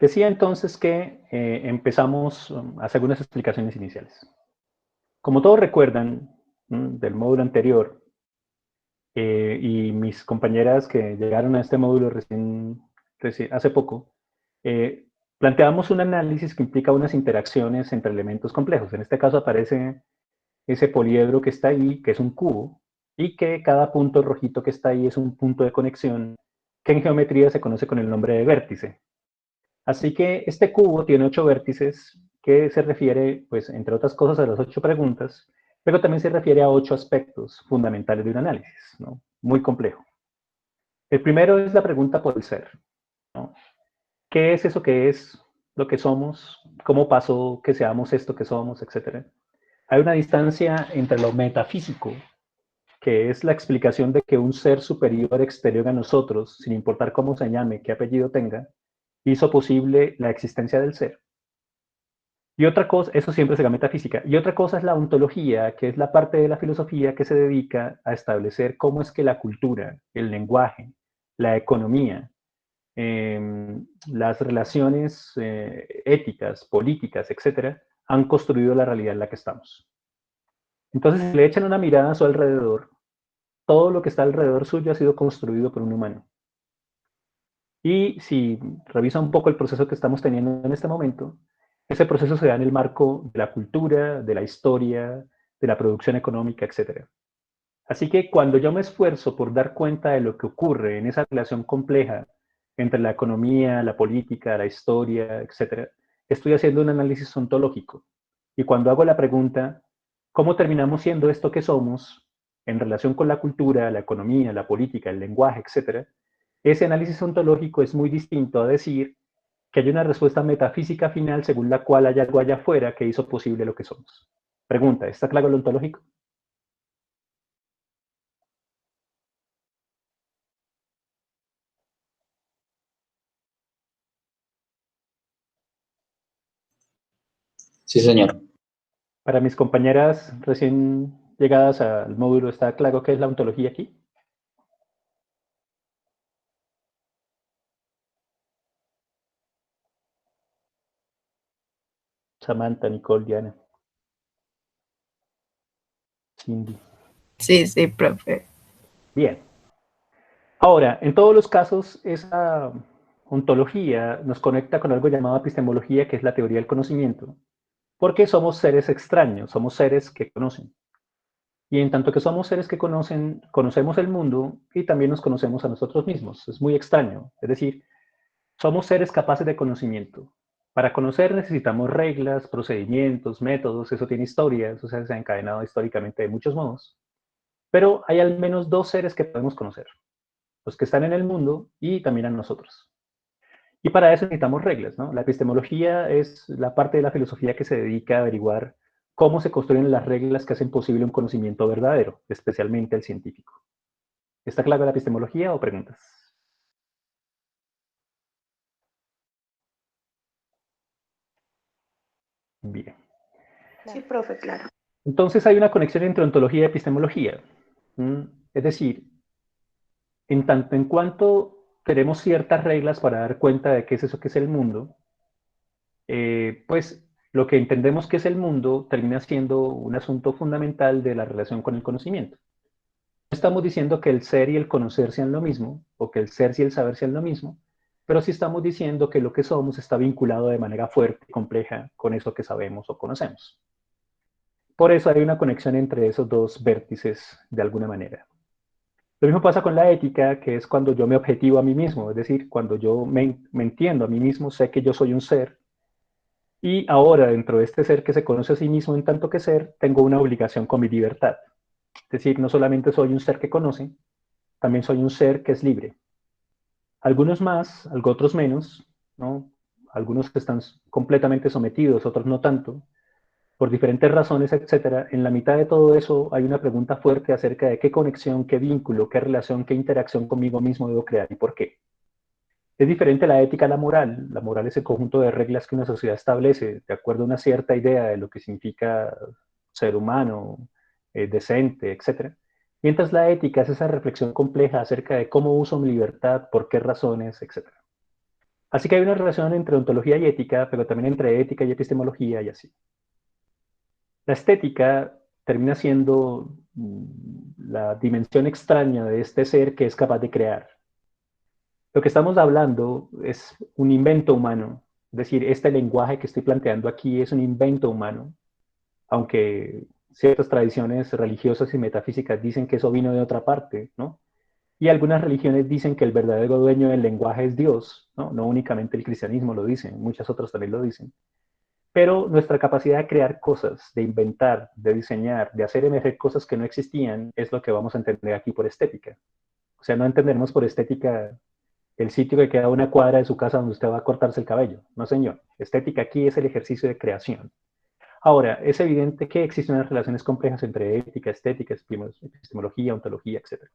Decía entonces que empezamos a hacer algunas explicaciones iniciales. Como todos recuerdan del módulo anterior, y mis compañeras que llegaron a este módulo hace poco, eh, planteamos un análisis que implica unas interacciones entre elementos complejos. En este caso aparece ese poliedro que está ahí, que es un cubo, y que cada punto rojito que está ahí es un punto de conexión que en geometría se conoce con el nombre de vértice. Así que este cubo tiene 8 vértices que se refiere, pues, entre otras cosas, a las 8 preguntas, pero también se refiere a 8 aspectos fundamentales de un análisis, ¿no? Muy complejo. El primero es la pregunta por el ser, ¿no? ¿Qué es eso que es lo que somos? ¿Cómo pasó que seamos esto que somos, etcétera? Hay una distancia entre lo metafísico, que es la explicación de que un ser superior exterior a nosotros, sin importar cómo se llame, qué apellido tenga, hizo posible la existencia del ser. Y otra cosa, eso siempre será metafísica. Y otra cosa es la ontología, que es la parte de la filosofía que se dedica a establecer cómo es que la cultura, el lenguaje, la economía, las relaciones éticas, políticas, etcétera, han construido la realidad en la que estamos. Entonces, si le echan una mirada a su alrededor, todo lo que está alrededor suyo ha sido construido por un humano. Y si revisa un poco el proceso que estamos teniendo en este momento, ese proceso se da en el marco de la cultura, de la historia, de la producción económica, etc. Así que cuando yo me esfuerzo por dar cuenta de lo que ocurre en esa relación compleja entre la economía, la política, la historia, etc., estoy haciendo un análisis ontológico. Y cuando hago la pregunta, ¿cómo terminamos siendo esto que somos en relación con la cultura, la economía, la política, el lenguaje, etcétera? Ese análisis ontológico es muy distinto a decir que hay una respuesta metafísica final según la cual hay algo allá afuera que hizo posible lo que somos. Pregunta, ¿está claro lo ontológico? Sí, señor. Para mis compañeras recién llegadas al módulo, ¿está claro qué es la ontología aquí? Samantha, Nicole, Diana, Cindy. Sí, sí, profe. Bien. Ahora, en todos los casos, esa ontología nos conecta con algo llamado epistemología, que es la teoría del conocimiento, porque somos seres extraños, somos seres que conocen. Y en tanto que somos seres que conocen, conocemos el mundo y también nos conocemos a nosotros mismos. Es muy extraño. Es decir, somos seres capaces de conocimiento. Para conocer necesitamos reglas, procedimientos, métodos, eso tiene historia, eso se ha encadenado históricamente de muchos modos. Pero hay al menos dos seres que podemos conocer, los que están en el mundo y también a nosotros. Y para eso necesitamos reglas, ¿no? La epistemología es la parte de la filosofía que se dedica a averiguar cómo se construyen las reglas que hacen posible un conocimiento verdadero, especialmente el científico. ¿Está clara la epistemología o preguntas? Bien. Sí, profe, claro. Entonces hay una conexión entre ontología y epistemología. Es decir, en tanto en cuanto tenemos ciertas reglas para dar cuenta de qué es eso que es el mundo, pues lo que entendemos que es el mundo termina siendo un asunto fundamental de la relación con el conocimiento. No estamos diciendo que el ser y el conocer sean lo mismo, o que el ser y el saber sean lo mismo, pero sí estamos diciendo que lo que somos está vinculado de manera fuerte y compleja con eso que sabemos o conocemos. Por eso hay una conexión entre esos dos vértices de alguna manera. Lo mismo pasa con la ética, que es cuando yo me objetivo a mí mismo, es decir, cuando yo me entiendo a mí mismo, sé que yo soy un ser, y ahora dentro de este ser que se conoce a sí mismo en tanto que ser, tengo una obligación con mi libertad. Es decir, no solamente soy un ser que conoce, también soy un ser que es libre. Algunos más, otros menos, ¿no? Algunos están completamente sometidos, otros no tanto, por diferentes razones, etcétera. En la mitad de todo eso hay una pregunta fuerte acerca de qué conexión, qué vínculo, qué relación, qué interacción conmigo mismo debo crear y por qué. Es diferente la ética a la moral. La moral es el conjunto de reglas que una sociedad establece de acuerdo a una cierta idea de lo que significa ser humano, decente, etcétera. Mientras la ética es esa reflexión compleja acerca de cómo uso mi libertad, por qué razones, etcétera. Así que hay una relación entre ontología y ética, pero también entre ética y epistemología y así. La estética termina siendo la dimensión extraña de este ser que es capaz de crear. Lo que estamos hablando es un invento humano, es decir, este lenguaje que estoy planteando aquí es un invento humano, aunque ciertas tradiciones religiosas y metafísicas dicen que eso vino de otra parte, ¿no? Y algunas religiones dicen que el verdadero dueño del lenguaje es Dios, ¿no? No únicamente el cristianismo lo dice, muchas otras también lo dicen. Pero nuestra capacidad de crear cosas, de inventar, de diseñar, de hacer emerger cosas que no existían, es lo que vamos a entender aquí por estética. O sea, no entenderemos por estética el sitio que queda a una cuadra de su casa donde usted va a cortarse el cabello. No, señor. Estética aquí es el ejercicio de creación. Ahora, es evidente que existen unas relaciones complejas entre ética, estética, epistemología, ontología, etc.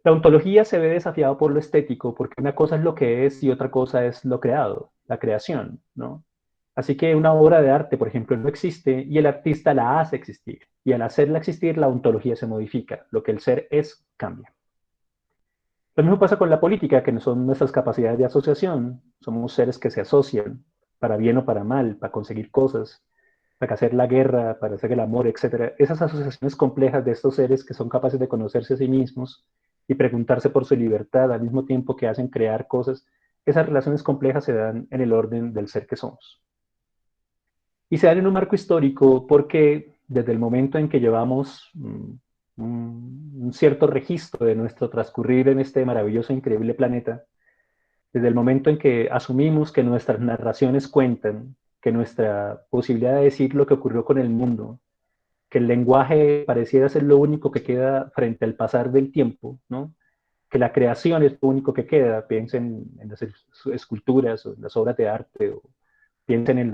La ontología se ve desafiada por lo estético porque una cosa es lo que es y otra cosa es lo creado, la creación, ¿no? Así que una obra de arte, por ejemplo, no existe y el artista la hace existir. Y al hacerla existir, la ontología se modifica. Lo que el ser es, cambia. Lo mismo pasa con la política, que no son nuestras capacidades de asociación. Somos seres que se asocian, para bien o para mal, para conseguir cosas, para hacer la guerra, para hacer el amor, etc. Esas asociaciones complejas de estos seres que son capaces de conocerse a sí mismos y preguntarse por su libertad al mismo tiempo que hacen crear cosas, esas relaciones complejas se dan en el orden del ser que somos. Y se dan en un marco histórico porque desde el momento en que llevamos un cierto registro de nuestro transcurrir en este maravilloso e increíble planeta, desde el momento en que asumimos que nuestras narraciones cuentan, que nuestra posibilidad de decir lo que ocurrió con el mundo, que el lenguaje pareciera ser lo único que queda frente al pasar del tiempo, ¿no? Que la creación es lo único que queda, piensen en las esculturas o en las obras de arte, o piensen en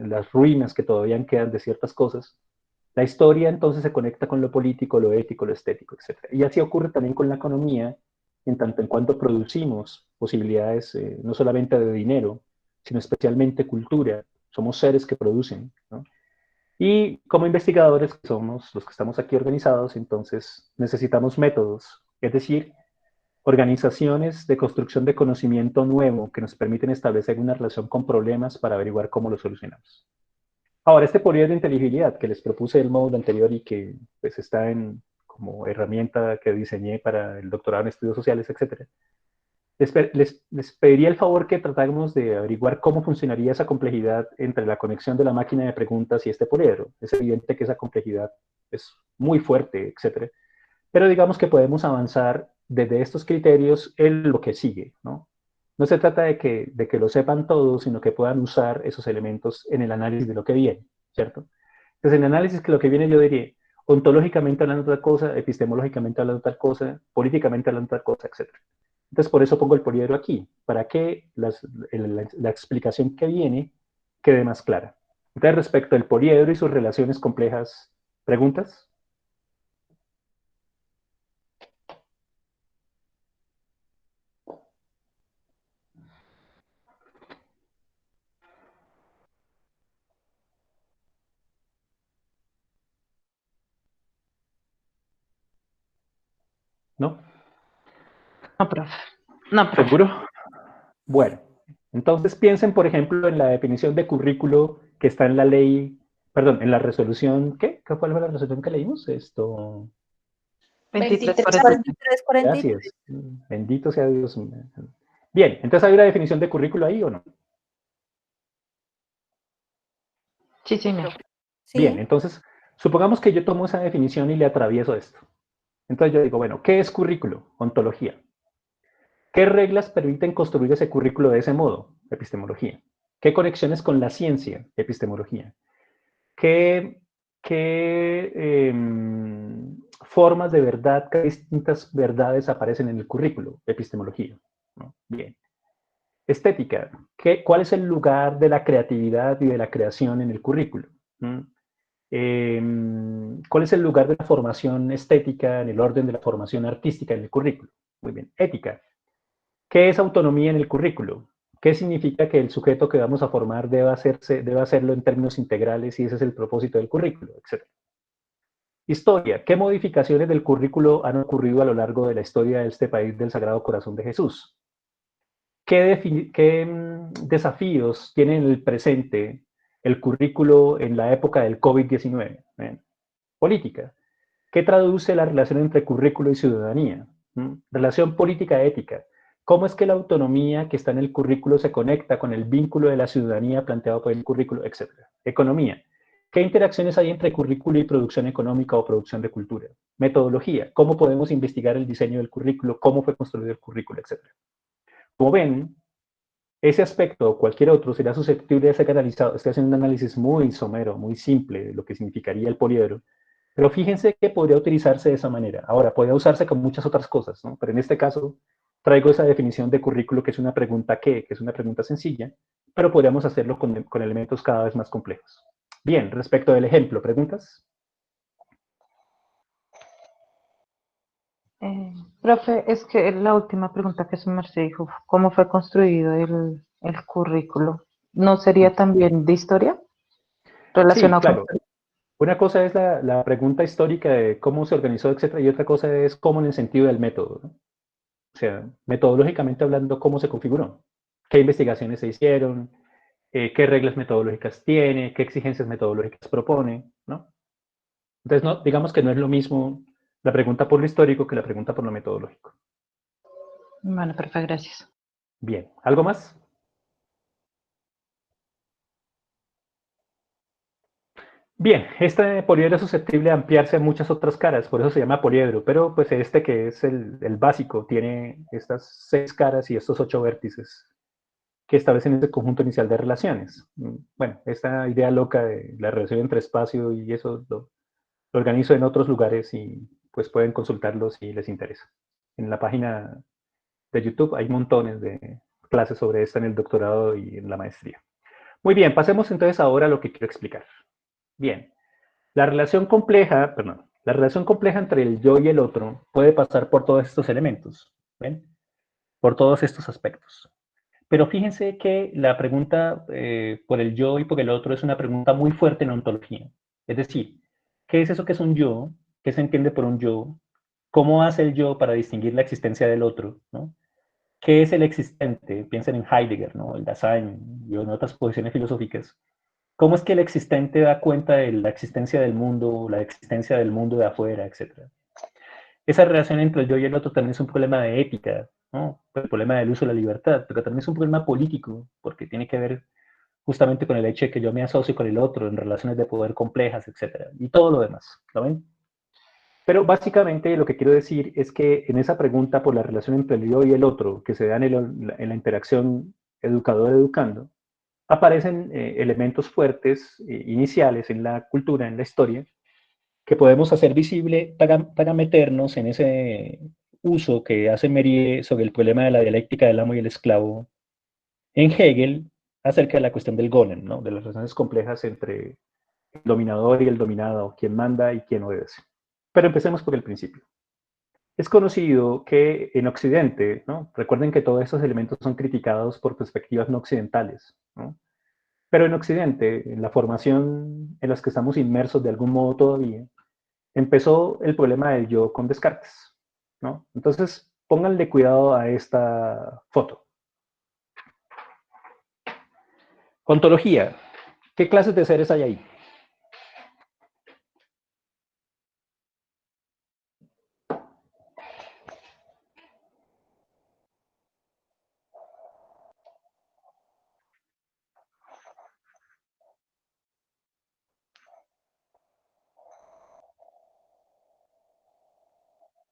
las ruinas que todavía quedan de ciertas cosas. La historia entonces se conecta con lo político, lo ético, lo estético, etc. Y así ocurre también con la economía, en tanto en cuanto producimos posibilidades no solamente de dinero, sino especialmente cultura. Somos seres que producen, ¿no? Y como investigadores que somos los que estamos aquí organizados, entonces necesitamos métodos, es decir, organizaciones de construcción de conocimiento nuevo que nos permiten establecer una relación con problemas para averiguar cómo los solucionamos. Ahora, este poliedro de inteligibilidad que les propuse el módulo anterior y que pues está en como herramienta que diseñé para el doctorado en estudios sociales, etc. Les pediría el favor que tratáramos de averiguar cómo funcionaría esa complejidad entre la conexión de la máquina de preguntas y este poliedro. Es evidente que esa complejidad es muy fuerte, etc. Pero digamos que podemos avanzar desde estos criterios en lo que sigue, ¿no? No se trata de que lo sepan todos, sino que puedan usar esos elementos en el análisis de lo que viene, ¿cierto? Entonces, en el análisis de lo que viene yo diría, ontológicamente hablando de otra cosa, epistemológicamente hablando de tal cosa, políticamente hablando de tal cosa, etc. Entonces, por eso pongo el poliedro aquí, para que la explicación que viene quede más clara. Entonces, respecto al poliedro y sus relaciones complejas, ¿preguntas? ¿No? No, profe. No, profe. ¿Seguro? Bueno, entonces piensen, por ejemplo, en la definición de currículo que está en la ley, perdón, en la resolución, ¿qué? ¿Cuál fue la resolución que leímos? Esto, 23, 43. gracias. Bendito sea Dios. Bien, entonces hay una definición de currículo ahí o no. Sí, señor. Bien, entonces, supongamos que yo tomo esa definición y le atravieso esto. Entonces yo digo, bueno, ¿qué es currículo? Ontología. ¿Qué reglas permiten construir ese currículo de ese modo? Epistemología. ¿Qué conexiones con la ciencia? Epistemología. ¿Qué formas de verdad, qué distintas verdades aparecen en el currículo? Epistemología, ¿no? Bien. Estética. ¿Cuál es el lugar de la creatividad y de la creación en el currículo? ¿Mm? ¿Cuál es el lugar de la formación estética en el orden de la formación artística en el currículo? Muy bien. Ética. ¿Qué es autonomía en el currículo? ¿Qué significa que el sujeto que vamos a formar deba hacerlo en términos integrales y ese es el propósito del currículo, etcétera? Historia. ¿Qué modificaciones del currículo han ocurrido a lo largo de la historia de este país del Sagrado Corazón de Jesús? ¿Qué desafíos tiene en el presente el currículo en la época del COVID-19? Política. ¿Qué traduce la relación entre currículo y ciudadanía? Relación política-ética. ¿Cómo es que la autonomía que está en el currículo se conecta con el vínculo de la ciudadanía planteado por el currículo, etcétera? Economía. ¿Qué interacciones hay entre currículo y producción económica o producción de cultura? Metodología. ¿Cómo podemos investigar el diseño del currículo? ¿Cómo fue construido el currículo, etcétera? Como ven, ese aspecto o cualquier otro será susceptible de ser analizado. Estoy haciendo un análisis muy somero, muy simple de lo que significaría el poliedro, pero fíjense que podría utilizarse de esa manera. Ahora, podría usarse con muchas otras cosas, ¿no? Pero en este caso traigo esa definición de currículo que es una pregunta ¿qué? Que es una pregunta sencilla, pero podríamos hacerlo con elementos cada vez más complejos. Bien, respecto del ejemplo, ¿preguntas? Profe, es que la última pregunta que su merced dijo, ¿cómo fue construido el currículo? ¿No sería también de historia? Sí, Relacionado con claro. historia. Una cosa es la pregunta histórica de cómo se organizó, etcétera, y otra cosa es cómo en el sentido del método, ¿no? O sea, metodológicamente hablando, cómo se configuró, qué investigaciones se hicieron, qué reglas metodológicas tiene, qué exigencias metodológicas propone, ¿no? Entonces, no, digamos que no es lo mismo la pregunta por lo histórico que la pregunta por lo metodológico. Bueno, profe, gracias. Bien, ¿algo más? Bien, este poliedro es susceptible de ampliarse a muchas otras caras, por eso se llama poliedro, pero pues este que es el básico tiene estas 6 caras y estos 8 vértices que establecen ese conjunto inicial de relaciones. Bueno, esta idea loca de la relación entre espacio y eso lo organizo en otros lugares y pues pueden consultarlo si les interesa. En la página de YouTube hay montones de clases sobre esto en el doctorado y en la maestría. Muy bien, pasemos entonces ahora a lo que quiero explicar. Bien, la relación compleja entre el yo y el otro puede pasar por todos estos elementos, ¿ven? Por todos estos aspectos. Pero fíjense que la pregunta por el yo y por el otro es una pregunta muy fuerte en ontología. Es decir, ¿qué es eso que es un yo? ¿Qué se entiende por un yo? ¿Cómo hace el yo para distinguir la existencia del otro? ¿No? ¿Qué es el existente? Piensen en Heidegger, ¿no? El Dasein y en otras posiciones filosóficas. ¿Cómo es que el existente da cuenta de la existencia del mundo, la existencia del mundo de afuera, etcétera? Esa relación entre el yo y el otro también es un problema de ética, ¿no? El problema del uso de la libertad, pero también es un problema político, porque tiene que ver justamente con el hecho de que yo me asocio con el otro en relaciones de poder complejas, etcétera, y todo lo demás, ¿lo ven? Pero básicamente lo que quiero decir es que en esa pregunta por la relación entre el yo y el otro, que se da en la interacción educador-educando, aparecen elementos fuertes, iniciales en la cultura, en la historia, que podemos hacer visible para meternos en ese uso que hace Mériès sobre el problema de la dialéctica del amo y el esclavo en Hegel acerca de la cuestión del Golem, ¿no? De las relaciones complejas entre el dominador y el dominado, quién manda y quién obedece. Pero empecemos por el principio. Es conocido que en Occidente, ¿no? Recuerden que todos estos elementos son criticados por perspectivas no occidentales, ¿no? Pero en Occidente, en la formación en la que estamos inmersos de algún modo todavía, empezó el problema del yo con Descartes, ¿no? Entonces, pónganle cuidado a esta foto. Ontología. ¿Qué clases de seres hay ahí?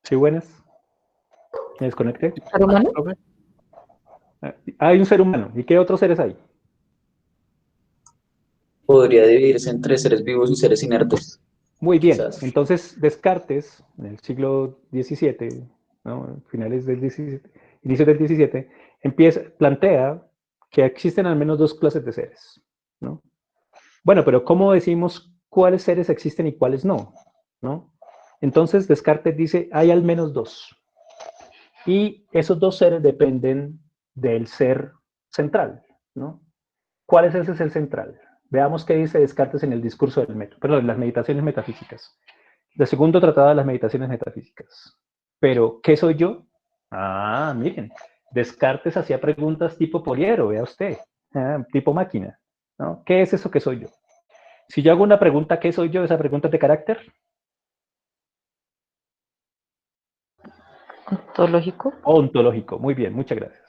¿Sí, buenas? ¿Me desconecté? ¿Ser humano? Profe, Hay un ser humano. ¿Y qué otros seres hay? Podría dividirse entre seres vivos y seres inertes, Muy bien. quizás. Entonces, Descartes, en el siglo XVII, ¿no? Finales del XVII, inicios del XVII, plantea que existen al menos 2 clases de seres, ¿no? Bueno, pero ¿cómo decimos cuáles seres existen y cuáles no? ¿No? Entonces Descartes dice, hay al menos 2. Y esos 2 seres dependen del ser central, ¿no? ¿Cuál es ese ser central? Veamos qué dice Descartes en el discurso del método, perdón, en las meditaciones metafísicas. El segundo tratado de las meditaciones metafísicas. Pero, ¿qué soy yo? Ah, miren, Descartes hacía preguntas tipo Poliero, vea usted, tipo máquina, ¿no? ¿Qué es eso que soy yo? Si yo hago una pregunta, ¿qué soy yo? ¿Esa pregunta es de carácter? ¿Ontológico? Ontológico. Muy bien, muchas gracias.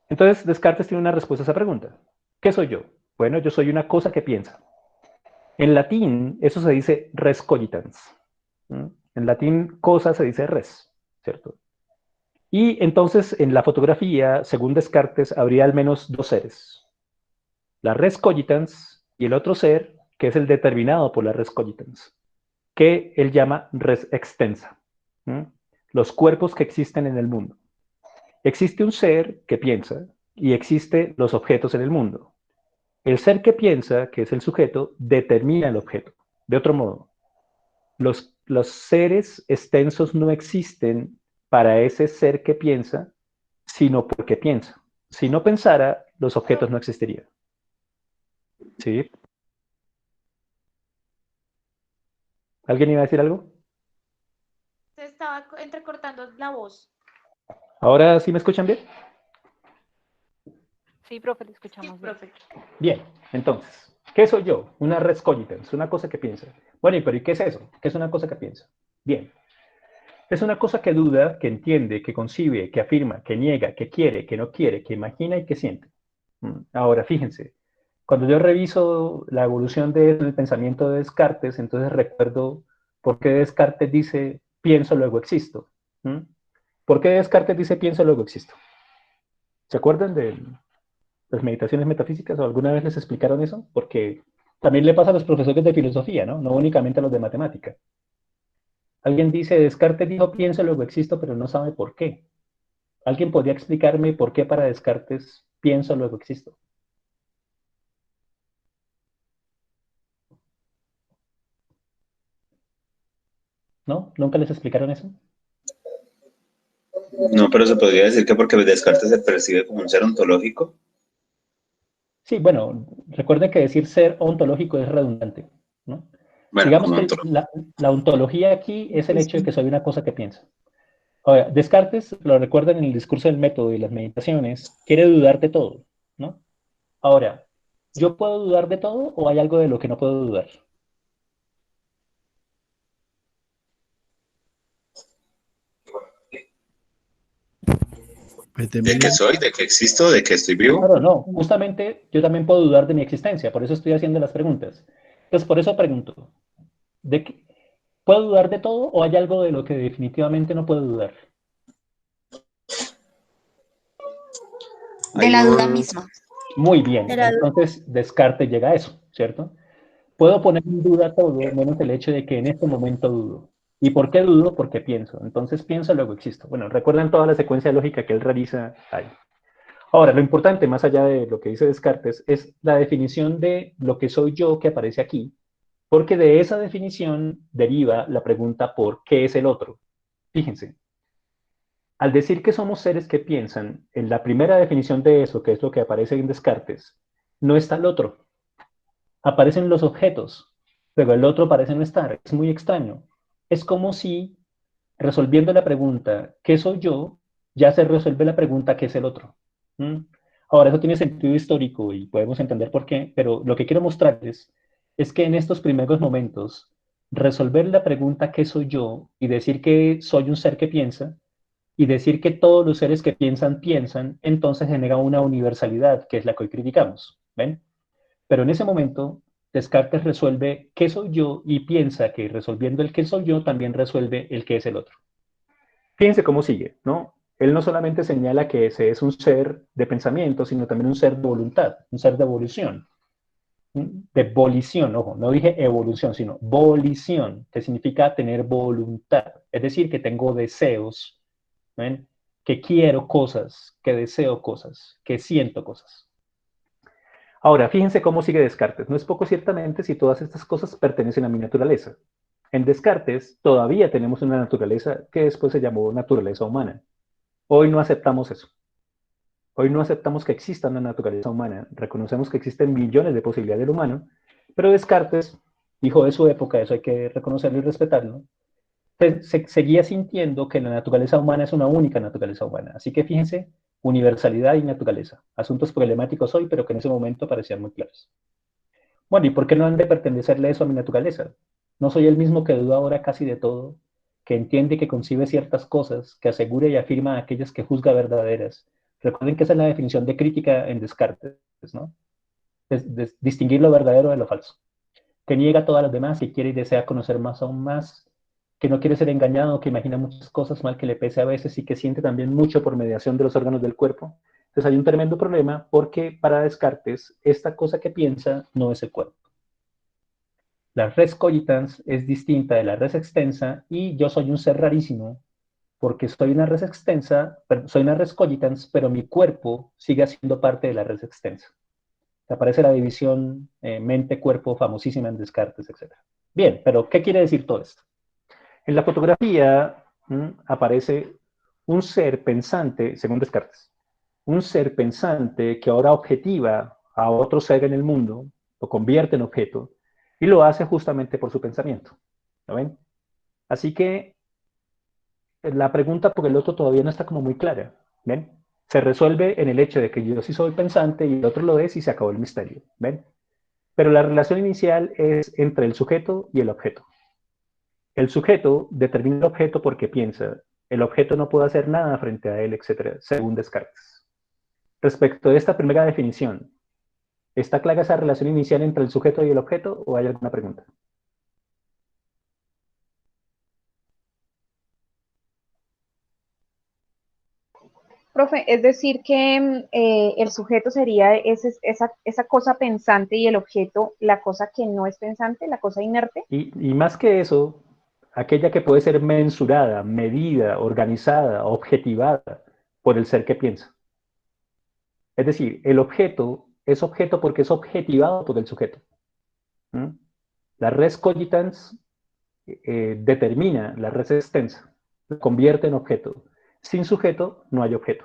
Entonces, Descartes tiene una respuesta a esa pregunta. ¿Qué soy yo? Bueno, yo soy una cosa que piensa. En latín, eso se dice res cogitans. En latín, cosa se dice res, ¿cierto? Y entonces, en la fotografía, según Descartes, habría al menos dos seres. La res cogitans y el otro ser, que es el determinado por la res cogitans, que él llama res extensa. Los cuerpos que existen en el mundo. Existe un ser que piensa y existen los objetos en el mundo. El ser que piensa, que es el sujeto, determina el objeto. De otro modo, los seres extensos no existen para ese ser que piensa, sino porque piensa. Si no pensara, los objetos no existirían. ¿Sí? ¿Alguien iba a decir algo? Se estaba entrecortando la voz. ¿Ahora sí me escuchan bien? Sí, profe, le Sí, escuchamos bien. profe. Bien, entonces, ¿qué soy yo? Una res cogitans, una cosa que piensa. Bueno, pero ¿y qué es eso? ¿Qué es una cosa que piensa? Bien, es una cosa que duda, que entiende, que concibe, que afirma, que niega, que quiere, que no quiere, que imagina y que siente. Ahora, fíjense, cuando yo reviso la evolución del pensamiento de Descartes, entonces recuerdo por qué Descartes dice pienso, luego existo. ¿Por qué Descartes dice pienso, luego existo? ¿Se acuerdan de las meditaciones metafísicas o alguna vez les explicaron eso? Porque también le pasa a los profesores de filosofía, ¿no? No únicamente a los de matemática. Alguien dice, Descartes dijo pienso, luego existo, pero no sabe por qué. ¿Alguien podría explicarme por qué para Descartes pienso, luego existo? ¿No? ¿Nunca les explicaron eso? No, pero se podría decir que porque Descartes se percibe como un ser ontológico. Sí, bueno, recuerden que decir ser ontológico es redundante, ¿no? Bueno, Digamos como que ontológico. la ontología aquí es el hecho de que soy una cosa que piensa. Ahora, Descartes, lo recuerdan en el discurso del método y las meditaciones, quiere dudar de todo, ¿no? Ahora, ¿yo puedo dudar de todo o hay algo de lo que no puedo dudar? Pues de ¿De mí qué soy? ¿De qué existo? ¿De qué estoy vivo? Claro, no, justamente yo también puedo dudar de mi existencia, por eso estoy haciendo las preguntas. Entonces, por eso pregunto, ¿de qué, ¿puedo dudar de todo o hay algo de lo que definitivamente no puedo dudar? De la duda misma. Muy bien, De la duda. entonces Descartes llega a eso, ¿cierto? Puedo poner en duda todo, menos el hecho de que en este momento dudo. ¿Y por qué dudo? Porque pienso. Entonces pienso, luego existo. Bueno, recuerdan toda la secuencia lógica que él realiza ahí. Ahora, lo importante, más allá de lo que dice Descartes, es la definición de lo que soy yo que aparece aquí, porque de esa definición deriva la pregunta ¿por qué es el otro? Fíjense, al decir que somos seres que piensan, en la primera definición de eso, que es lo que aparece en Descartes, no está el otro. Aparecen los objetos, pero el otro parece no estar. Es muy extraño. Es como si resolviendo la pregunta ¿qué soy yo? Ya se resuelve la pregunta ¿qué es el otro? ¿Mm? Ahora, eso tiene sentido histórico y podemos entender por qué, pero lo que quiero mostrarles es que en estos primeros momentos, resolver la pregunta ¿qué soy yo? Y decir que soy un ser que piensa, y decir que todos los seres que piensan, piensan, entonces genera una universalidad, que es la que hoy criticamos. ¿Ven? Pero en ese momento, Descartes resuelve qué soy yo y piensa que resolviendo el qué soy yo también resuelve el qué es el otro. Fíjense cómo sigue, ¿no? Él no solamente señala que ese es un ser de pensamiento, sino también un ser de voluntad, un ser de evolución. De volición, ojo, no dije evolución, sino volición, que significa tener voluntad. Es decir, que tengo deseos, ¿ven? Que quiero cosas, que deseo cosas, que siento cosas. Ahora, fíjense cómo sigue Descartes. No es poco ciertamente si todas estas cosas pertenecen a mi naturaleza. En Descartes todavía tenemos una naturaleza que después se llamó naturaleza humana. Hoy no aceptamos eso. Hoy no aceptamos que exista una naturaleza humana. Reconocemos que existen millones de posibilidades del humano, pero Descartes, hijo de su época, eso hay que reconocerlo y respetarlo, seguía sintiendo que la naturaleza humana es una única naturaleza humana. Así que fíjense universalidad y naturaleza. Asuntos problemáticos hoy, pero que en ese momento parecían muy claros. Bueno, ¿y por qué no han de pertenecerle eso a mi naturaleza? No soy el mismo que duda ahora casi de todo, que entiende y que concibe ciertas cosas, que asegura y afirma aquellas que juzga verdaderas. Recuerden que esa es la definición de crítica en Descartes, ¿no? Distinguir lo verdadero de lo falso. Que niega a todas las demás, que quiere y desea conocer más aún más, que no quiere ser engañado, que imagina muchas cosas mal que le pese a veces y que siente también mucho por mediación de los órganos del cuerpo. Entonces hay un tremendo problema porque para Descartes esta cosa que piensa no es el cuerpo. La res cogitans es distinta de la res extensa y yo soy un ser rarísimo porque soy una res extensa, soy una res cogitans, pero mi cuerpo sigue siendo parte de la res extensa. Aparece la división mente-cuerpo famosísima en Descartes, etc. Bien, pero ¿qué quiere decir todo esto? En la fotografía aparece un ser pensante, según Descartes, un ser pensante que ahora objetiva a otro ser en el mundo, lo convierte en objeto, y lo hace justamente por su pensamiento. ¿Lo ven? Así que la pregunta por el otro todavía no está como muy clara. ¿Ven? Se resuelve en el hecho de que yo sí soy pensante y el otro lo es y se acabó el misterio. ¿Ven? Pero la relación inicial es entre el sujeto y el objeto. El sujeto determina el objeto porque piensa, el objeto no puede hacer nada frente a él, etc., según Descartes. Respecto de esta primera definición, ¿está clara esa relación inicial entre el sujeto y el objeto o hay alguna pregunta? Profe, es decir que el sujeto sería esa cosa pensante y el objeto la cosa que no es pensante, la cosa inerte. Y más que eso, aquella que puede ser mensurada, medida, organizada, objetivada por el ser que piensa. Es decir, el objeto es objeto porque es objetivado por el sujeto. ¿Mm? La res cogitans determina la res extensa, la convierte en objeto. Sin sujeto no hay objeto.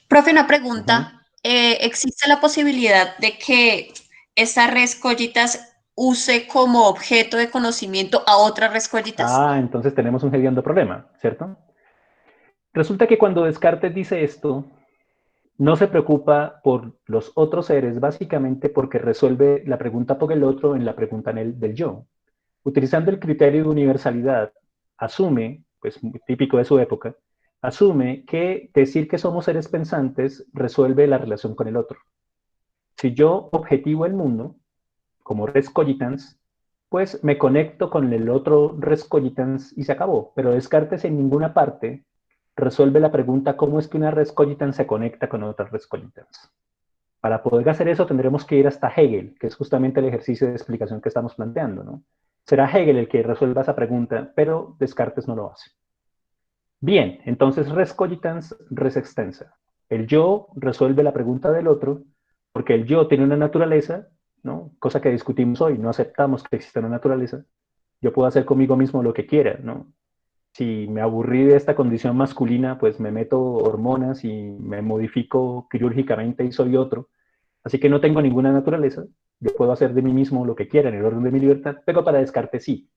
Profe, una pregunta. ¿Existe la posibilidad de que esta res cogitans use como objeto de conocimiento a otras res cogitans? Ah, entonces tenemos un hediondo problema, ¿cierto? Resulta que cuando Descartes dice esto, no se preocupa por los otros seres, básicamente porque resuelve la pregunta por el otro en la pregunta del yo. Utilizando el criterio de universalidad, asume, pues típico de su época, asume que decir que somos seres pensantes resuelve la relación con el otro. Si yo objetivo el mundo, como res cogitans, pues me conecto con el otro res cogitans y se acabó. Pero Descartes en ninguna parte resuelve la pregunta cómo es que una res cogitans se conecta con otra res cogitans. Para poder hacer eso tendremos que ir hasta Hegel, que es justamente el ejercicio de explicación que estamos planteando, ¿no? Será Hegel el que resuelva esa pregunta, pero Descartes no lo hace. Bien, entonces res cogitans, res extensa. El yo resuelve la pregunta del otro, porque el yo tiene una naturaleza, ¿no? Cosa que discutimos hoy, no aceptamos que exista una naturaleza. Yo puedo hacer conmigo mismo lo que quiera, ¿no? Si me aburrí de esta condición masculina, pues me meto hormonas y me modifico quirúrgicamente y soy otro. Así que no tengo ninguna naturaleza. Yo puedo hacer de mí mismo lo que quiera en el orden de mi libertad, pero para Descartes sí.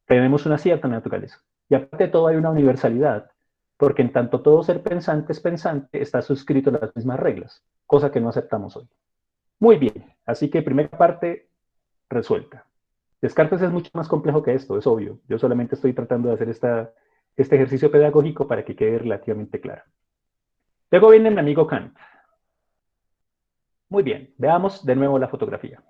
Tenemos una cierta naturaleza. Y aparte de todo hay una universalidad, porque en tanto todo ser pensante es pensante, está suscrito a las mismas reglas, cosa que no aceptamos hoy. Muy bien, así que primera parte resuelta. Descartes es mucho más complejo que esto, es obvio. Yo solamente estoy tratando de hacer este ejercicio pedagógico para que quede relativamente claro. Luego viene mi amigo Kant. Muy bien, veamos de nuevo la fotografía.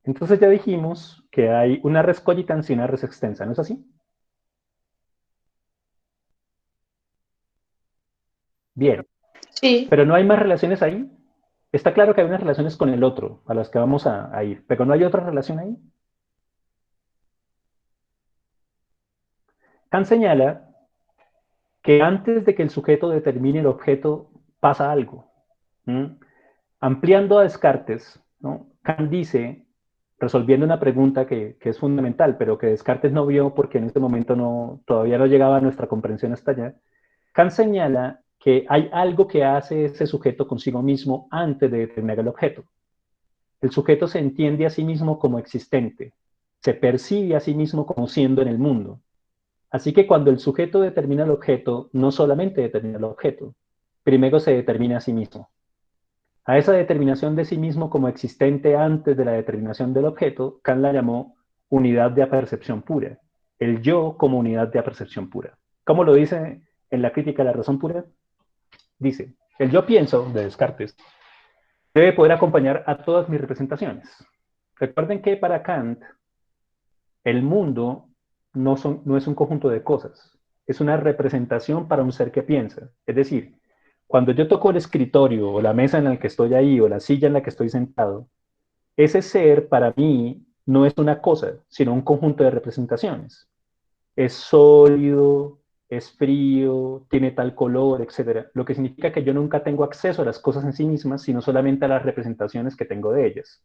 Entonces ya dijimos que hay una res cogitans y una res extensa, ¿no es así? Bien. Sí. Pero no hay más relaciones ahí. Está claro que hay unas relaciones con el otro, a las que vamos a ir, pero no hay otra relación ahí. Kant señala que antes de que el sujeto determine el objeto, pasa algo. Ampliando a Descartes, ¿no? Kant dice, resolviendo una pregunta que es fundamental, pero que Descartes no vio porque en este momento todavía no llegaba a nuestra comprensión hasta allá. Kant señala que hay algo que hace ese sujeto consigo mismo antes de determinar el objeto. El sujeto se entiende a sí mismo como existente, se percibe a sí mismo como siendo en el mundo. Así que cuando el sujeto determina el objeto, no solamente determina el objeto, primero se determina a sí mismo. A esa determinación de sí mismo como existente antes de la determinación del objeto, Kant la llamó unidad de apercepción pura. El yo como unidad de apercepción pura. ¿Cómo lo dice en la crítica de la razón pura? Dice, el yo pienso, de Descartes, debe poder acompañar a todas mis representaciones. Recuerden que para Kant, el mundo no es un conjunto de cosas, es una representación para un ser que piensa. Es decir, cuando yo toco el escritorio o la mesa en la que estoy ahí o la silla en la que estoy sentado, ese ser para mí no es una cosa, sino un conjunto de representaciones. Es sólido, es frío, tiene tal color, etc. Lo que significa que yo nunca tengo acceso a las cosas en sí mismas, sino solamente a las representaciones que tengo de ellas.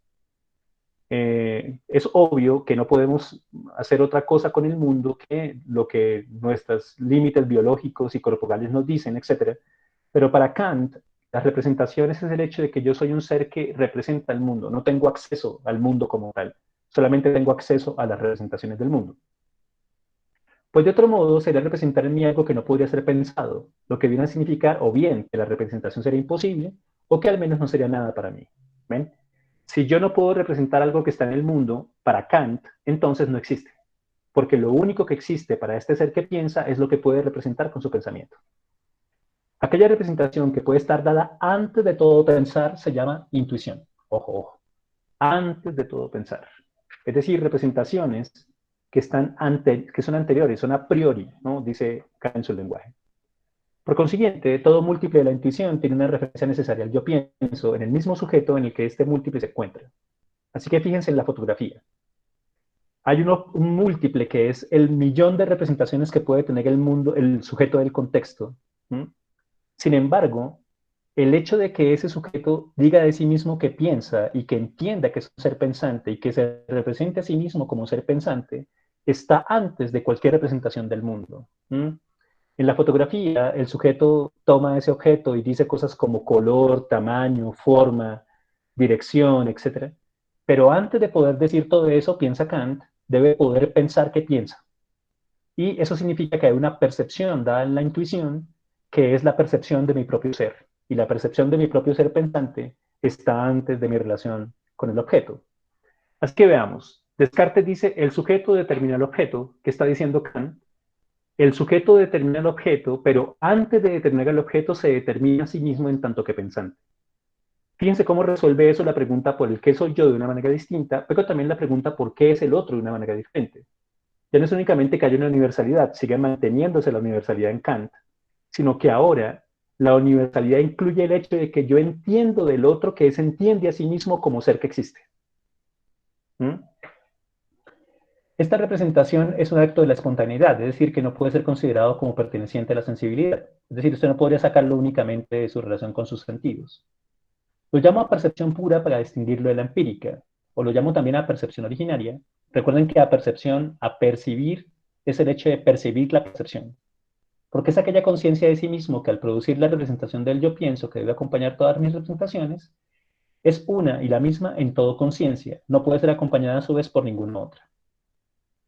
Es obvio que no podemos hacer otra cosa con el mundo que lo que nuestros límites biológicos y corporales nos dicen, etc. Pero para Kant, las representaciones es el hecho de que yo soy un ser que representa el mundo, no tengo acceso al mundo como tal, solamente tengo acceso a las representaciones del mundo. Pues de otro modo sería representar en mí algo que no podría ser pensado, lo que viene a significar o bien que la representación sería imposible, o que al menos no sería nada para mí. ¿Ven? Si yo no puedo representar algo que está en el mundo, para Kant, entonces no existe. Porque lo único que existe para este ser que piensa es lo que puede representar con su pensamiento. Aquella representación que puede estar dada antes de todo pensar se llama intuición. Ojo, ojo. Antes de todo pensar. Es decir, representaciones que son anteriores, son a priori, ¿no? Dice Kant en su lenguaje. Por consiguiente, todo múltiple de la intuición tiene una referencia necesaria al yo pienso en el mismo sujeto en el que este múltiple se encuentra. Así que fíjense en la fotografía. Hay un múltiple que es el millón de representaciones que puede tener el mundo, el sujeto del contexto. Sin embargo, el hecho de que ese sujeto diga de sí mismo que piensa y que entienda que es un ser pensante y que se represente a sí mismo como un ser pensante, está antes de cualquier representación del mundo. En la fotografía, el sujeto toma ese objeto y dice cosas como color, tamaño, forma, dirección, etc. Pero antes de poder decir todo eso, piensa Kant, debe poder pensar que piensa. Y eso significa que hay una percepción dada en la intuición, que es la percepción de mi propio ser. Y la percepción de mi propio ser pensante está antes de mi relación con el objeto. Así que veamos. Descartes dice, el sujeto determina el objeto. ¿Qué está diciendo Kant? El sujeto determina el objeto, pero antes de determinar el objeto se determina a sí mismo en tanto que pensante. Fíjense cómo resuelve eso la pregunta por el qué soy yo de una manera distinta, pero también la pregunta por qué es el otro de una manera diferente. Ya no es únicamente que haya una universalidad, sigue manteniéndose la universalidad en Kant, sino que ahora la universalidad incluye el hecho de que yo entiendo del otro que se entiende a sí mismo como ser que existe. Esta representación es un acto de la espontaneidad, es decir, que no puede ser considerado como perteneciente a la sensibilidad. Es decir, usted no podría sacarlo únicamente de su relación con sus sentidos. Lo llamo a percepción pura para distinguirlo de la empírica, o lo llamo también a percepción originaria. Recuerden que a percibir, es el hecho de percibir la percepción. Porque es aquella conciencia de sí mismo que al producir la representación del yo pienso que debe acompañar todas mis representaciones, es una y la misma en todo conciencia, no puede ser acompañada a su vez por ninguna otra.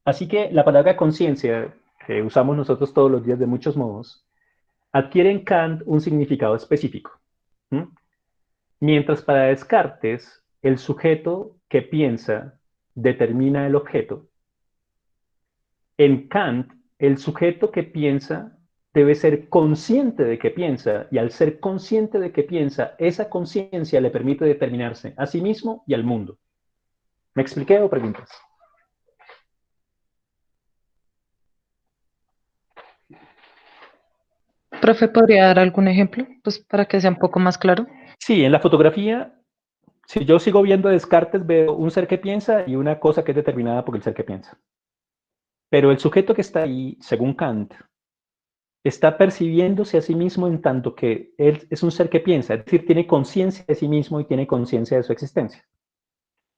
Así que la palabra conciencia, que usamos nosotros todos los días de muchos modos, adquiere en Kant un significado específico. Mientras para Descartes, el sujeto que piensa determina el objeto, en Kant, el sujeto que piensa debe ser consciente de que piensa, y al ser consciente de que piensa, esa conciencia le permite determinarse a sí mismo y al mundo. ¿Me expliqué o preguntas? Profe, ¿podría dar algún ejemplo? Pues para que sea un poco más claro. Sí, en la fotografía, si yo sigo viendo Descartes, veo un ser que piensa y una cosa que es determinada por el ser que piensa. Pero el sujeto que está ahí, según Kant, está percibiéndose a sí mismo en tanto que él es un ser que piensa, es decir, tiene conciencia de sí mismo y tiene conciencia de su existencia.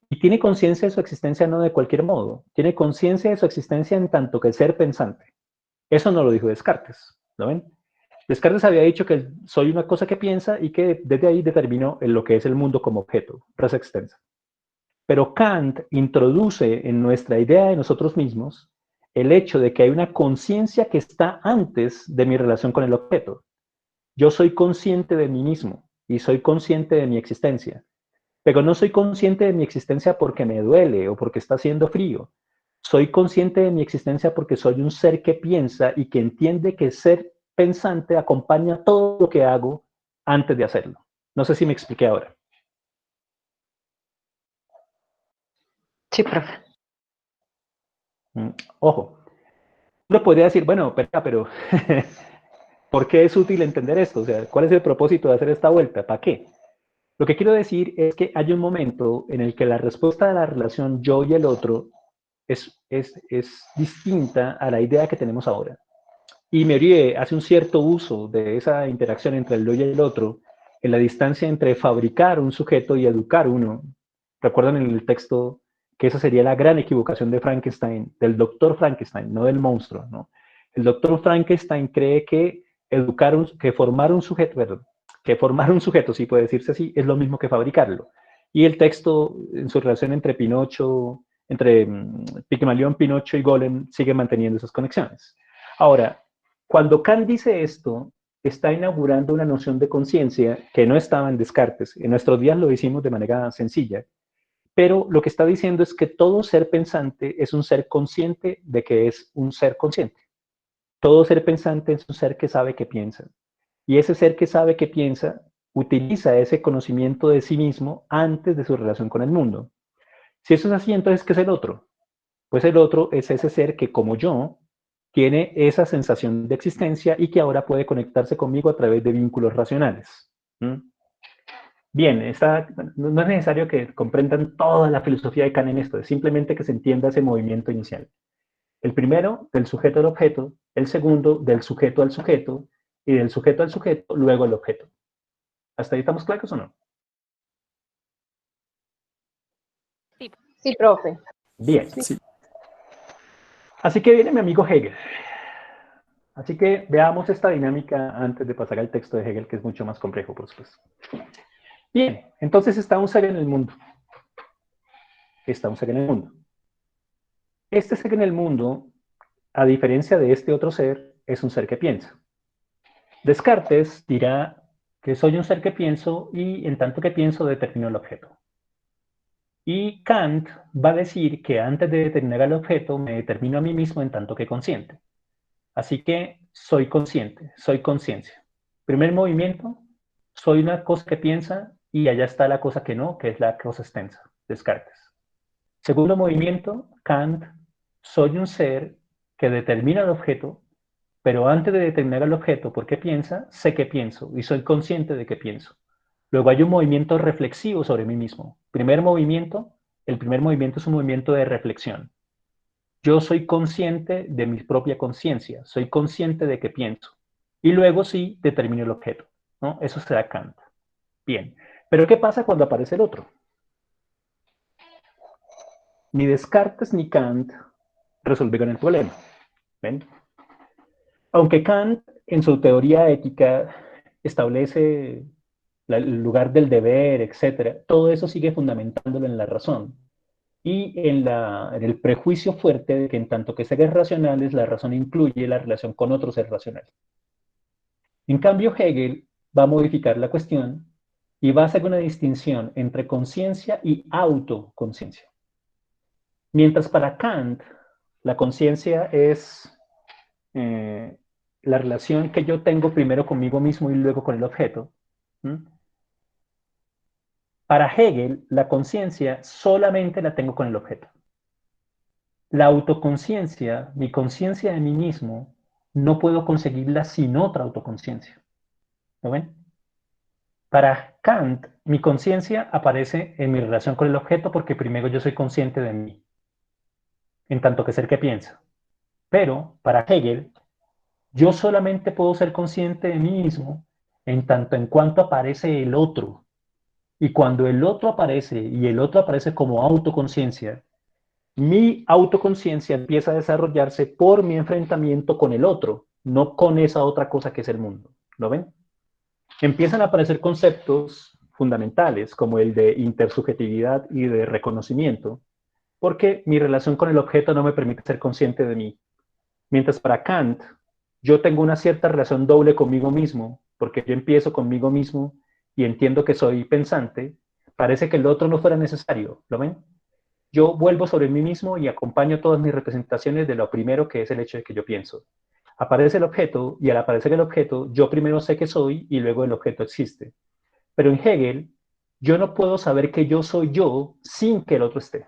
Y tiene conciencia de su existencia no de cualquier modo, tiene conciencia de su existencia en tanto que ser pensante. Eso no lo dijo Descartes, ¿lo ven? Descartes había dicho que soy una cosa que piensa y que desde ahí determinó lo que es el mundo como objeto, res extensa. Pero Kant introduce en nuestra idea de nosotros mismos el hecho de que hay una conciencia que está antes de mi relación con el objeto. Yo soy consciente de mí mismo y soy consciente de mi existencia, pero no soy consciente de mi existencia porque me duele o porque está haciendo frío. Soy consciente de mi existencia porque soy un ser que piensa y que entiende que ser pensante acompaña todo lo que hago antes de hacerlo. No sé si me expliqué ahora. Sí, profe. Ojo, uno podría decir, bueno, pero ¿por qué es útil entender esto? O sea, ¿cuál es el propósito de hacer esta vuelta? ¿Para qué? Lo que quiero decir es que hay un momento en el que la respuesta de la relación yo y el otro es distinta a la idea que tenemos ahora. Y Mérieux hace un cierto uso de esa interacción entre el yo y el otro en la distancia entre fabricar un sujeto y educar uno. Recuerdan en el texto que esa sería la gran equivocación de Frankenstein, del doctor Frankenstein, no del monstruo, ¿no? El doctor Frankenstein cree que formar un sujeto, perdón, que formar un sujeto, si puede decirse así, es lo mismo que fabricarlo. Y el texto, en su relación entre Pinocho, entre Pigmalión, Pinocho y Golem, sigue manteniendo esas conexiones. Ahora, cuando Kant dice esto, está inaugurando una noción de conciencia que no estaba en Descartes. En nuestros días lo hicimos de manera sencilla, pero lo que está diciendo es que todo ser pensante es un ser consciente de que es un ser consciente. Todo ser pensante es un ser que sabe que piensa. Y ese ser que sabe que piensa utiliza ese conocimiento de sí mismo antes de su relación con el mundo. Si eso es así, entonces, ¿qué es el otro? Pues el otro es ese ser que, como yo, tiene esa sensación de existencia y que ahora puede conectarse conmigo a través de vínculos racionales. Bien, no es necesario que comprendan toda la filosofía de Kant en esto, es simplemente que se entienda ese movimiento inicial. El primero, del sujeto al objeto, el segundo, del sujeto al sujeto, y del sujeto al sujeto, luego al objeto. ¿Hasta ahí estamos claros o no? Sí, profe. Bien. Sí. Así que viene mi amigo Hegel. Así que veamos esta dinámica antes de pasar al texto de Hegel, que es mucho más complejo, por supuesto. Bien, entonces está un ser en el mundo. Está un ser en el mundo. Este ser en el mundo, a diferencia de este otro ser, es un ser que piensa. Descartes dirá que soy un ser que pienso y en tanto que pienso determino el objeto. Y Kant va a decir que antes de determinar el objeto me determino a mí mismo en tanto que consciente. Así que soy consciente, soy conciencia. Primer movimiento, soy una cosa que piensa y allá está la cosa que no, que es la cosa extensa, Descartes. Segundo movimiento, Kant, soy un ser que determina el objeto, pero antes de determinar el objeto, ¿por qué piensa? Sé que pienso y soy consciente de que pienso. Luego hay un movimiento reflexivo sobre mí mismo. El primer movimiento es un movimiento de reflexión. Yo soy consciente de mi propia conciencia, soy consciente de que pienso. Y luego sí determino el objeto, ¿no? Eso será Kant. Bien, pero ¿qué pasa cuando aparece el otro? Ni Descartes ni Kant resolvieron el problema. ¿Ven? Aunque Kant en su teoría ética establece el lugar del deber, etcétera, todo eso sigue fundamentándolo en la razón. Y en el prejuicio fuerte de que en tanto que seres racionales, la razón incluye la relación con otro ser racional. En cambio, Hegel va a modificar la cuestión y va a hacer una distinción entre conciencia y autoconciencia. Mientras para Kant, la conciencia es la relación que yo tengo primero conmigo mismo y luego con el objeto. Para Hegel, la conciencia solamente la tengo con el objeto. La autoconciencia, mi conciencia de mí mismo, no puedo conseguirla sin otra autoconciencia. ¿Lo ven? Para Kant, mi conciencia aparece en mi relación con el objeto porque primero yo soy consciente de mí, en tanto que ser que piensa. Pero para Hegel, yo solamente puedo ser consciente de mí mismo en tanto en cuanto aparece el otro. Y cuando el otro aparece y el otro aparece como autoconciencia, mi autoconciencia empieza a desarrollarse por mi enfrentamiento con el otro, no con esa otra cosa que es el mundo. ¿Lo ven? Empiezan a aparecer conceptos fundamentales como el de intersubjetividad y de reconocimiento, porque mi relación con el objeto no me permite ser consciente de mí. Mientras para Kant, yo tengo una cierta relación doble conmigo mismo, porque yo empiezo conmigo mismo y entiendo que soy pensante, parece que el otro no fuera necesario, ¿lo ven? Yo vuelvo sobre mí mismo y acompaño todas mis representaciones de lo primero que es el hecho de que yo pienso. Aparece el objeto y al aparecer el objeto, yo primero sé que soy y luego el objeto existe. Pero en Hegel, yo no puedo saber que yo soy yo sin que el otro esté.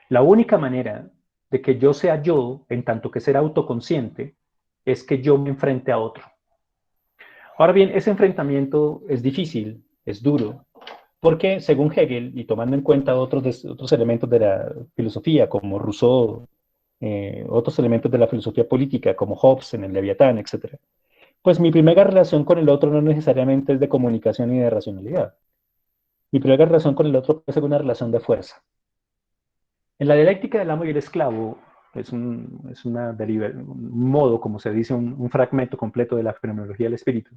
La única manera de que yo sea yo, en tanto que ser autoconsciente, es que yo me enfrente a otro. Ahora bien, ese enfrentamiento es difícil, es duro, porque según Hegel, y tomando en cuenta otros elementos de la filosofía, como Rousseau, otros elementos de la filosofía política, como Hobbes en el Leviatán, etc., pues mi primera relación con el otro no necesariamente es de comunicación ni de racionalidad. Mi primera relación con el otro puede ser una relación de fuerza. En la dialéctica del amo y el esclavo, un modo, como se dice, un fragmento completo de la fenomenología del espíritu.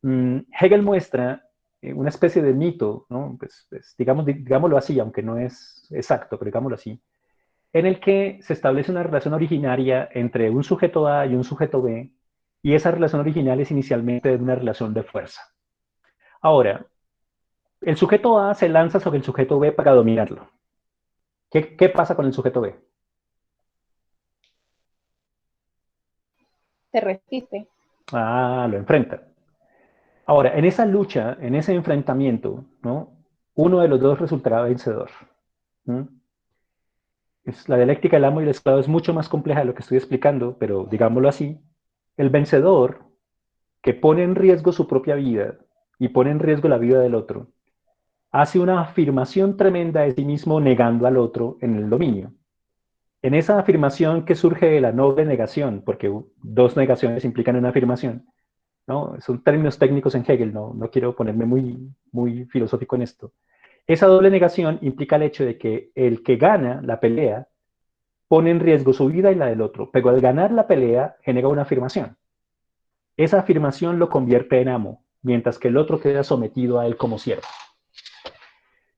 Hegel muestra una especie de mito, ¿no? Pues, digámoslo así, aunque no es exacto, pero digámoslo así, en el que se establece una relación originaria entre un sujeto A y un sujeto B, y esa relación original es inicialmente una relación de fuerza. Ahora, el sujeto A se lanza sobre el sujeto B para dominarlo. ¿Qué pasa con el sujeto B? Se resiste. Lo enfrenta. Ahora, en esa lucha, en ese enfrentamiento, ¿no? Uno de los dos resultará vencedor. La dialéctica del amo y el esclavo es mucho más compleja de lo que estoy explicando, pero digámoslo así, el vencedor que pone en riesgo su propia vida y pone en riesgo la vida del otro, hace una afirmación tremenda de sí mismo negando al otro en el dominio. En esa afirmación que surge de la noble negación, porque dos negaciones implican una afirmación, ¿no? Son términos técnicos en Hegel, no quiero ponerme muy filosófico en esto. Esa doble negación implica el hecho de que el que gana la pelea pone en riesgo su vida y la del otro, pero al ganar la pelea genera una afirmación. Esa afirmación lo convierte en amo, mientras que el otro queda sometido a él como siervo.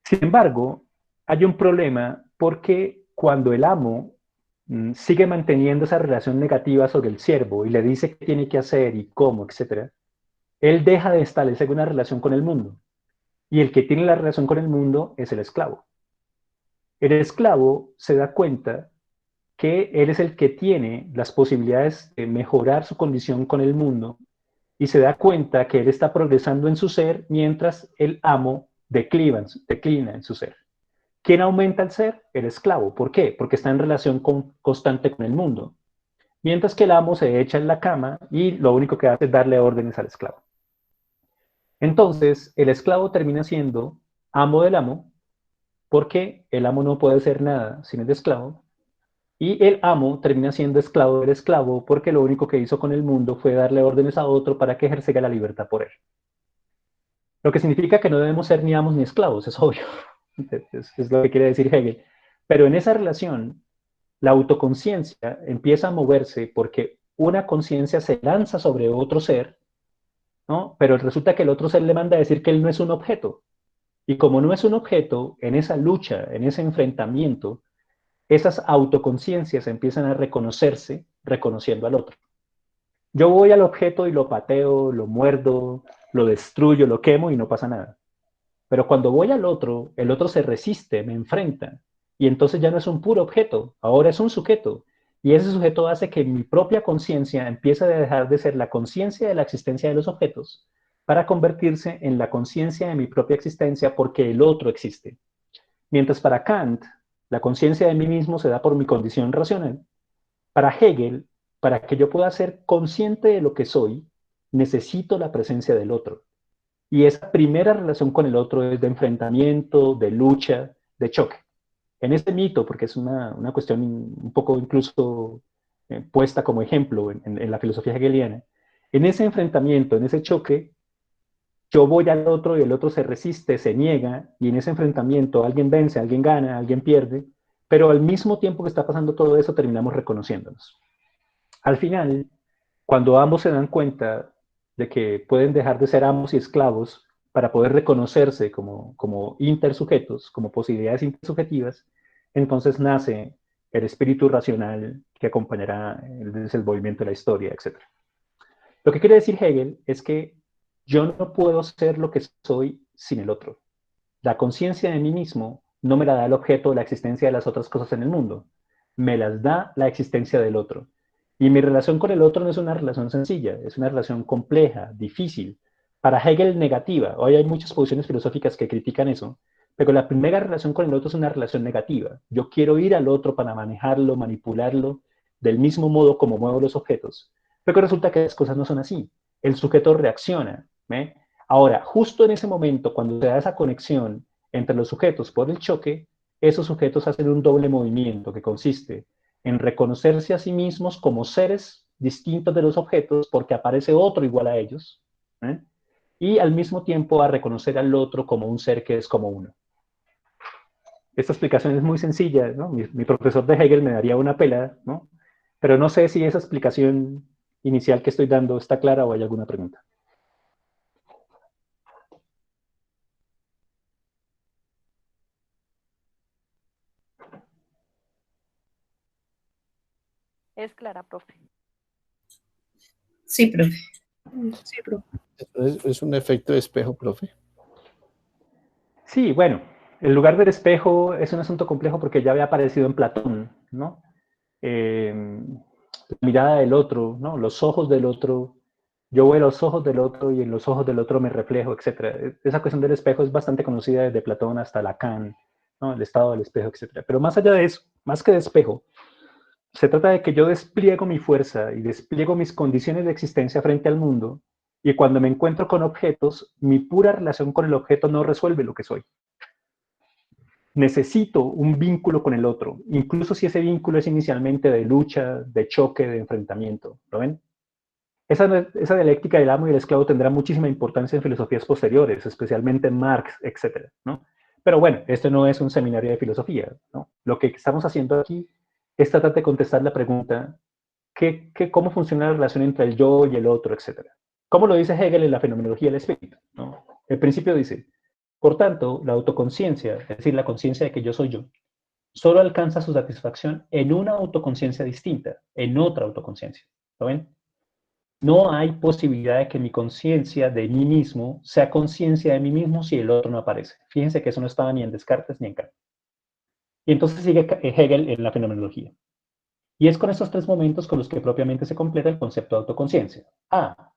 Sin embargo, hay un problema porque cuando el amo sigue manteniendo esa relación negativa sobre el siervo y le dice qué tiene que hacer y cómo, etc., él deja de establecer una relación con el mundo. Y el que tiene la relación con el mundo es el esclavo. El esclavo se da cuenta que él es el que tiene las posibilidades de mejorar su condición con el mundo y se da cuenta que él está progresando en su ser mientras el amo declina en su ser. ¿Quién aumenta el ser? El esclavo. ¿Por qué? Porque está en relación constante con el mundo. Mientras que el amo se echa en la cama y lo único que hace es darle órdenes al esclavo. Entonces, el esclavo termina siendo amo del amo, porque el amo no puede ser nada sin el esclavo, y el amo termina siendo esclavo del esclavo, porque lo único que hizo con el mundo fue darle órdenes a otro para que ejerciera la libertad por él. Lo que significa que no debemos ser ni amos ni esclavos, es obvio. Es lo que quiere decir Hegel. Pero en esa relación, la autoconciencia empieza a moverse porque una conciencia se lanza sobre otro ser, ¿no? Pero resulta que el otro ser le manda a decir que él no es un objeto. Y como no es un objeto, en esa lucha, en ese enfrentamiento, esas autoconciencias empiezan a reconocerse reconociendo al otro. Yo voy al objeto y lo pateo, lo muerdo, lo destruyo, lo quemo y no pasa nada. Pero cuando voy al otro, el otro se resiste, me enfrenta. Y entonces ya no es un puro objeto, ahora es un sujeto. Y ese sujeto hace que mi propia conciencia empiece a dejar de ser la conciencia de la existencia de los objetos para convertirse en la conciencia de mi propia existencia porque el otro existe. Mientras para Kant, la conciencia de mí mismo se da por mi condición racional, para Hegel, para que yo pueda ser consciente de lo que soy, necesito la presencia del otro. Y esa primera relación con el otro es de enfrentamiento, de lucha, de choque. En este mito, porque es una cuestión un poco incluso puesta como ejemplo en la filosofía hegeliana, en ese enfrentamiento, en ese choque, yo voy al otro y el otro se resiste, se niega, y en ese enfrentamiento alguien vence, alguien gana, alguien pierde, pero al mismo tiempo que está pasando todo eso terminamos reconociéndonos. Al final, cuando ambos se dan cuenta de que pueden dejar de ser amos y esclavos para poder reconocerse como intersujetos, como posibilidades intersubjetivas, entonces nace el espíritu racional que acompañará el desenvolvimiento de la historia, etc. Lo que quiere decir Hegel es que yo no puedo ser lo que soy sin el otro. La conciencia de mí mismo no me la da el objeto de la existencia de las otras cosas en el mundo, me las da la existencia del otro. Y mi relación con el otro no es una relación sencilla, es una relación compleja, difícil. Para Hegel, negativa. Hoy hay muchas posiciones filosóficas que critican eso, pero la primera relación con el otro es una relación negativa. Yo quiero ir al otro para manejarlo, manipularlo, del mismo modo como muevo los objetos. Pero resulta que las cosas no son así. El sujeto reacciona. ¿Ve? Ahora, justo en ese momento, cuando se da esa conexión entre los sujetos por el choque, esos sujetos hacen un doble movimiento que consiste en reconocerse a sí mismos como seres distintos de los objetos porque aparece otro igual a ellos, ¿eh? Y al mismo tiempo a reconocer al otro como un ser que es como uno. Esta explicación es muy sencilla, ¿no? Mi profesor de Hegel me daría una pela, ¿no? Pero no sé si esa explicación inicial que estoy dando está clara o hay alguna pregunta. Es clara, profe. Sí, profe. Sí, profe. ¿Es un efecto de espejo, profe? Sí, bueno, el lugar del espejo es un asunto complejo porque ya había aparecido en Platón, ¿no? La mirada del otro, ¿no? Los ojos del otro. Yo veo los ojos del otro y en los ojos del otro me reflejo, etc. Esa cuestión del espejo es bastante conocida desde Platón hasta Lacan, ¿no? El estado del espejo, etc. Pero más allá de eso, más que de espejo, se trata de que yo despliego mi fuerza y despliego mis condiciones de existencia frente al mundo, y cuando me encuentro con objetos, mi pura relación con el objeto no resuelve lo que soy. Necesito un vínculo con el otro, incluso si ese vínculo es inicialmente de lucha, de choque, de enfrentamiento. ¿Lo ven? Esa dialéctica del amo y el esclavo tendrá muchísima importancia en filosofías posteriores, especialmente en Marx, etc., ¿no? Pero bueno, este no es un seminario de filosofía, ¿no? Lo que estamos haciendo aquí es tratar de contestar la pregunta, ¿cómo funciona la relación entre el yo y el otro, etc.? ¿Cómo lo dice Hegel en la fenomenología del espíritu, ¿no? El principio dice, por tanto, la autoconciencia, es decir, la conciencia de que yo soy yo, solo alcanza su satisfacción en una autoconciencia distinta, en otra autoconciencia. ¿Lo ven? No hay posibilidad de que mi conciencia de mí mismo sea conciencia de mí mismo si el otro no aparece. Fíjense que eso no estaba ni en Descartes ni en Kant. Y entonces sigue Hegel en la fenomenología. Y es con estos tres momentos con los que propiamente se completa el concepto de autoconciencia. A.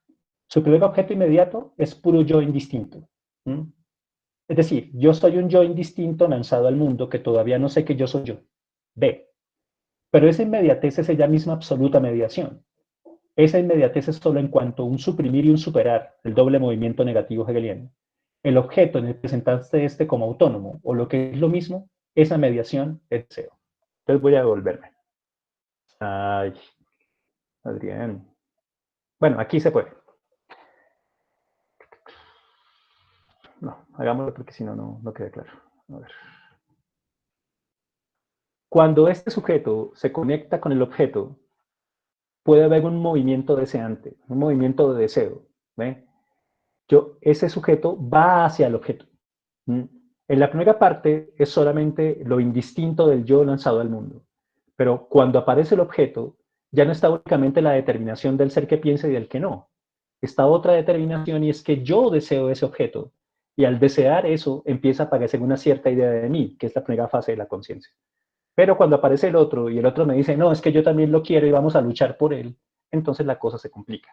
Su primer objeto inmediato es puro yo indistinto. Es decir, yo soy un yo indistinto lanzado al mundo que todavía no sé que yo soy yo. B. Pero esa inmediatez es ella misma absoluta mediación. Esa inmediatez es solo en cuanto a un suprimir y un superar, el doble movimiento negativo hegeliano. El objeto en el presentarse este como autónomo, o lo que es lo mismo, esa mediación es deseo. Entonces voy a devolverme. Ay, Adrián. Bueno, aquí se puede. No, hagámoslo porque si no, no queda claro. A ver. Cuando este sujeto se conecta con el objeto, puede haber un movimiento deseante, un movimiento de deseo. ¿Ve? Ese sujeto va hacia el objeto. En la primera parte es solamente lo indistinto del yo lanzado al mundo. Pero cuando aparece el objeto, ya no está únicamente la determinación del ser que piensa y del que no. Está otra determinación y es que yo deseo ese objeto. Y al desear eso, empieza a aparecer una cierta idea de mí, que es la primera fase de la conciencia. Pero cuando aparece el otro y el otro me dice, no, es que yo también lo quiero y vamos a luchar por él, entonces la cosa se complica.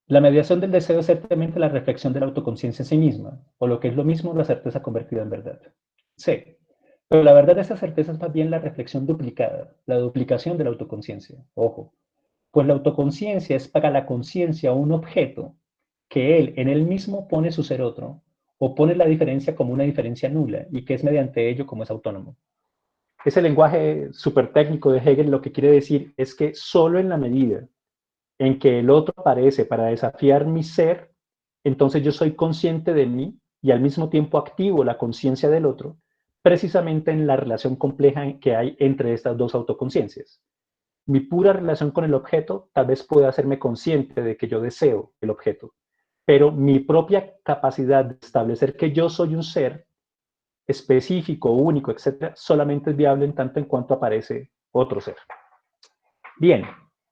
La mediación del deseo es ciertamente la reflexión de la autoconciencia en sí misma, o lo que es lo mismo, la certeza convertida en verdad. C. Pero la verdad de esa certeza es más bien la reflexión duplicada, la duplicación de la autoconciencia. Ojo, pues la autoconciencia es para la conciencia un objeto que él en él mismo pone su ser otro, o pone la diferencia como una diferencia nula, y que es mediante ello como es autónomo. Ese lenguaje súper técnico de Hegel lo que quiere decir es que solo en la medida en que el otro aparece para desafiar mi ser, entonces yo soy consciente de mí y al mismo tiempo activo la conciencia del otro, precisamente en la relación compleja que hay entre estas dos autoconciencias. Mi pura relación con el objeto tal vez pueda hacerme consciente de que yo deseo el objeto, pero mi propia capacidad de establecer que yo soy un ser específico, único, etcétera, solamente es viable en tanto en cuanto aparece otro ser. Bien,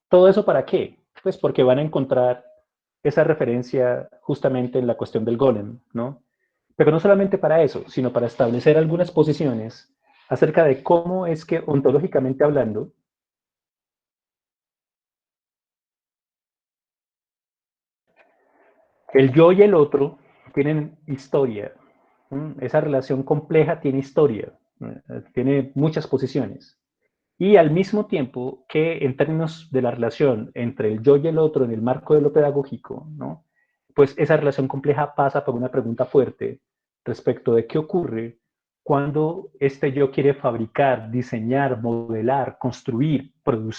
¿todo eso para qué? Pues porque van a encontrar esa referencia justamente en la cuestión del golem, ¿no? Pero no solamente para eso, sino para establecer algunas posiciones acerca de cómo es que, ontológicamente hablando, el yo y el otro tienen historia. Esa relación compleja tiene historia, tiene muchas posiciones. Y al mismo tiempo que en términos de la relación entre el yo y el otro en el marco de lo pedagógico, ¿no? Pues esa relación compleja pasa por una pregunta fuerte respecto de qué ocurre cuando este yo quiere fabricar, diseñar, modelar, construir, producir